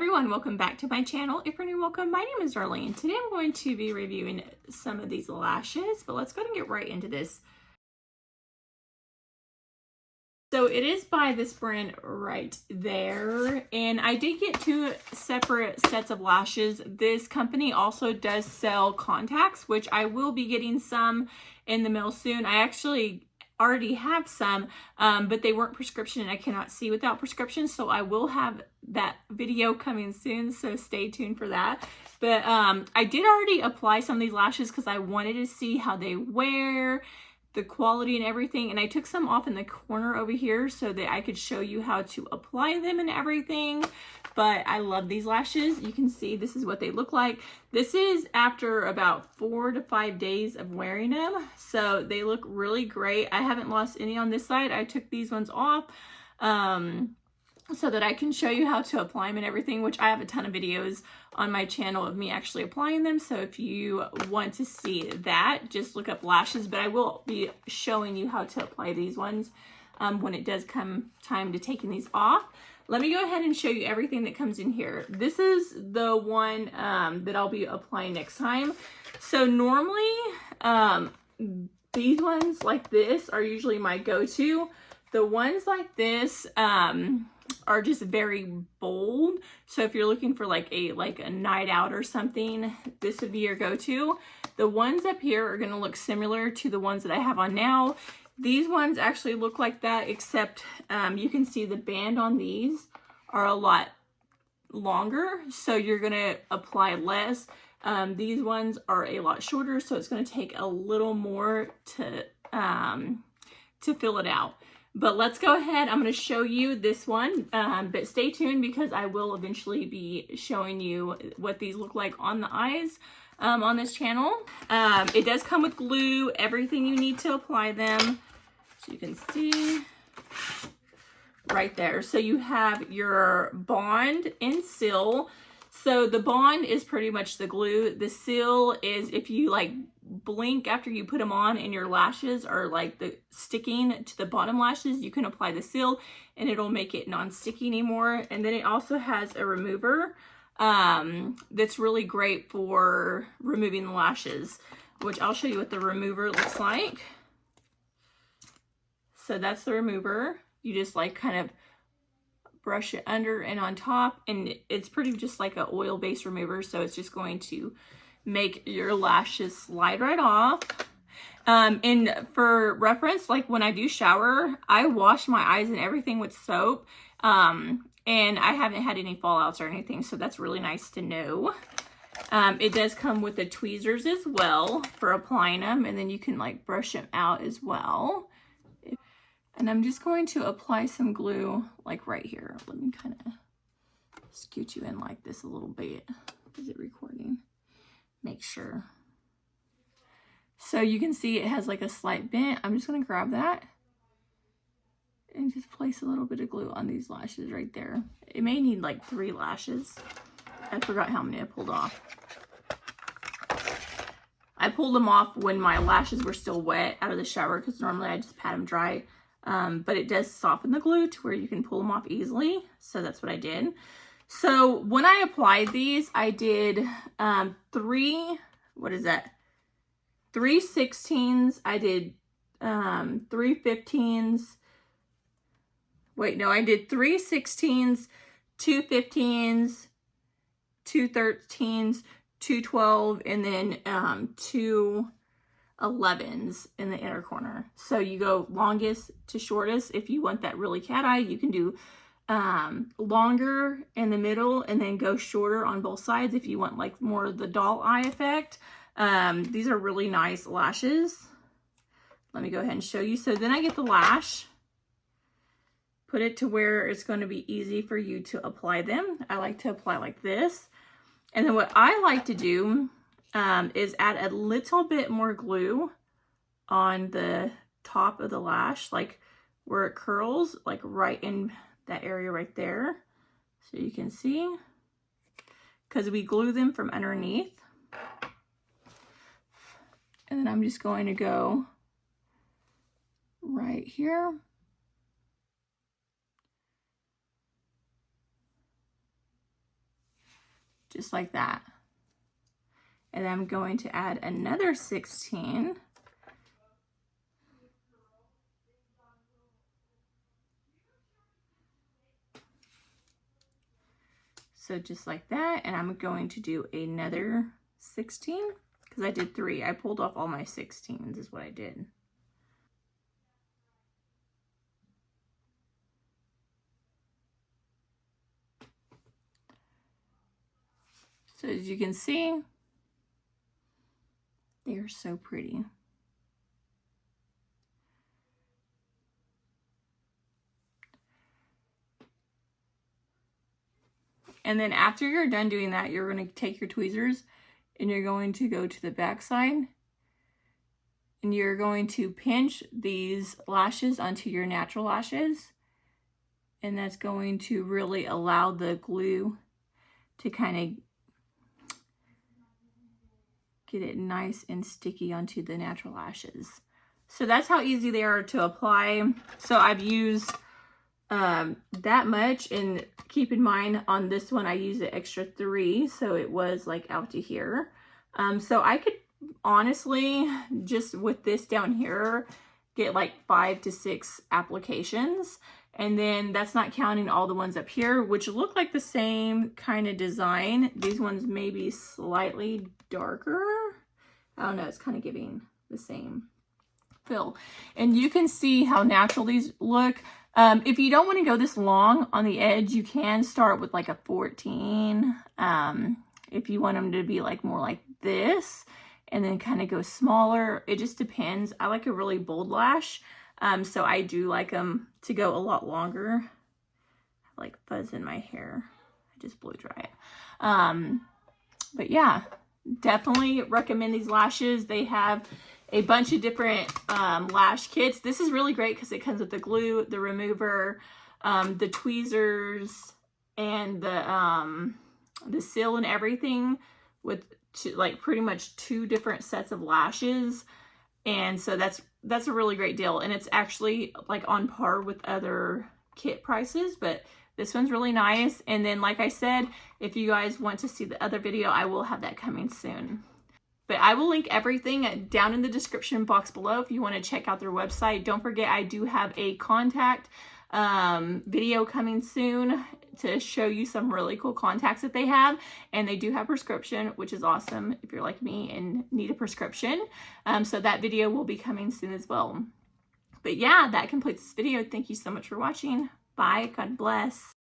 everyone, welcome back to my channel. If you're new, welcome. My name is Darlene. Today I'm going to be reviewing some of these lashes, but let's go ahead and get right into this. So it is by this brand right there, and I did get two separate sets of lashes. This company also does sell contacts, which I will be getting some in the mail soon. I actually already have some, but they weren't prescription and I cannot see without prescription, so I will have that video coming soon, so stay tuned for that. But I did already apply some of these lashes because I wanted to see how they wear, the quality and everything, and I took some off in the corner over here so that I could show you how to apply them and everything. But I love these lashes. You can see this is what they look like. This is after about 4 to 5 days of wearing them, so they look really great. I haven't lost any on this side. I took these ones off so that I can show you how to apply them and everything, which I have a ton of videos on my channel of me actually applying them. So if you want to see that, just look up lashes, but I will be showing you how to apply these ones when it does come time to taking these off. Let me go ahead and show you everything that comes in here. This is the one that I'll be applying next time. So normally these ones like this are usually my go-to. The ones like this are just very bold. So if you're looking for like a night out or something, this would be your go-to. The ones up here are going to look similar to the ones that I have on now. These ones actually look like that, except you can see the band on these are a lot longer, so you're going to apply less. These ones are a lot shorter, so it's going to take a little more to fill it out. But let's go ahead. I'm going to show you this one, but stay tuned because I will eventually be showing you what these look like on the eyes on this channel. It does come with glue, everything you need to apply them. So you can see right there. So you have your bond and seal. So the bond is pretty much the glue. The seal is if you like blink after you put them on and your lashes are like sticking to the bottom lashes, you can apply the seal and it'll make it non-sticky anymore. And then it also has a remover that's really great for removing the lashes, which I'll show you what the remover looks like. So that's the remover. You just like kind of brush it under and on top, and it's pretty just like an oil-based remover, so it's just going to make your lashes slide right off. And for reference, like when I do shower, I wash my eyes and everything with soap, and I haven't had any fallouts or anything, so that's really nice to know. It does come with the tweezers as well for applying them, and then you can like brush them out as well. And I'm just going to apply some glue like right here. Let me kind of scoot you in like this a little bit. Is it recording? Make sure. So you can see it has like a slight bent. I'm just going to grab that and just place a little bit of glue on these lashes right there. It may need like 3 lashes. I forgot how many I pulled off. I pulled them off when my lashes were still wet out of the shower because normally I just pat them dry. But it does soften the glue to where you can pull them off easily. So that's what I did. So when I applied these, I did 3 16s. I did 3 15s. Wait, no, I did 3 16s, 2 15s, 2 13s, 2 12, and then 2 11s in the inner corner. So you go longest to shortest. If you want that really cat eye, you can do longer in the middle and then go shorter on both sides if you want like more of the doll eye effect. These are really nice lashes. Let me go ahead and show you. So then I get the lash, put it to where it's going to be easy for you to apply them. I like to apply like this. And then what I like to do is add a little bit more glue on the top of the lash, like where it curls, like right in that area right there. So you can see, because we glue them from underneath. And then I'm just going to go right here. just like that. And I'm going to add another 16. So just like that, and I'm going to do another 16 because I did 3. I pulled off all my 16s is what I did. So as you can see, they are so pretty. And then after you're done doing that, you're going to take your tweezers and you're going to go to the back side and you're going to pinch these lashes onto your natural lashes. And that's going to really allow the glue to kind of get it nice and sticky onto the natural lashes. So that's how easy they are to apply. So I've used that much, and keep in mind on this one I used an extra 3, so it was like out to here. So I could honestly just with this down here get like 5 to 6 applications, and then that's not counting all the ones up here which look like the same kind of design. These ones may be slightly darker. I don't know, it's kind of giving the same feel, and you can see how natural these look. If you don't want to go this long on the edge, you can start with like a 14. If you want them to be like more like this and then kind of go smaller, it just depends. I like a really bold lash, so I do like them to go a lot longer. I have like fuzz in my hair. I just blow dry it. But yeah, definitely recommend these lashes. They have a bunch of different lash kits. This is really great because it comes with the glue, the remover, the tweezers, and the seal and everything, with like pretty much 2 different sets of lashes. And so that's a really great deal, and it's actually like on par with other kit prices, but this one's really nice. And then like I said, if you guys want to see the other video, I will have that coming soon. But I will link everything down in the description box below if you want to check out their website. Don't forget, I do have a contact video coming soon to show you some really cool contacts that they have. And they do have prescription, which is awesome if you're like me and need a prescription. So that video will be coming soon as well. But yeah, that completes this video. Thank you so much for watching. Bye. God bless.